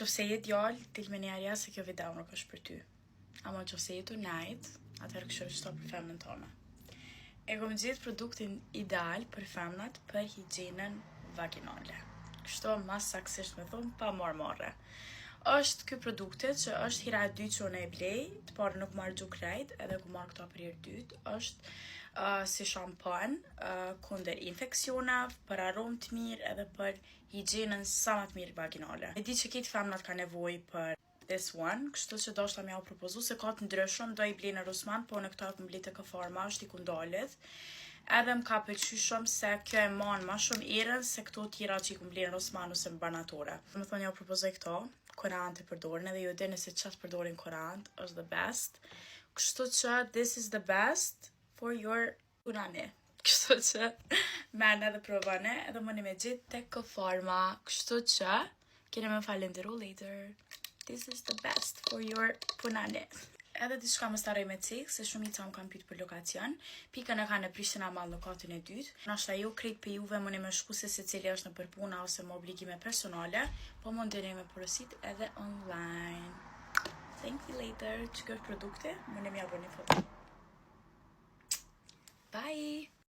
Qofse je djalë, dil me njerja se kjo video nuk është për ty. Ama qofse je të najt, atëherë kështu është për femnën tonë. E kom gjetë produktin ideal për femnat për higjienën vaginale. Kështu mas saksisht me thonë pa marrë. Është ky produkti që është hira e dytë që unë e blej, të parë nuk marrë gjuk krejt, edhe ku marrë këto për herë dytë, është si shampan kundër infeksionave, për aromë të mirë edhe për higjienën sa më të mirë vaginale. E di që këtë femnat ka nevojë për this one, kështu që do shta me ja u propozu se ka të ndryshëm, do i blej në Rusman, po në këta të mblit e këfarma, është i kundalit. Edhe më ka pëlqy shumë se kjo e manë ma shumë erën se këto tjera që i ku mblen në Rusman ose në banatore. Më thonë ja u propozoj këto, korant e përdorin, edhe ju dini se qatë përdorin korant, është the best. Kështu që this is the best for your punane. Kështu që men edhe provane, edhe mëni me gjithë të këfarma. Kështu që kene me falenderu later. This is the best for your punane. Edhe diçka më staroj me cek, se shumica më kam pyet për lokacion. Pikën e ka në Prishtina mall lokatin e dytë. Nashta jo krejt për juve mëni me shku se secili është në përpuna ose më obligime personale, po mundeni me porosit edhe online. Thank you later. Që kjo është produkte, mëni me ja bëni foto.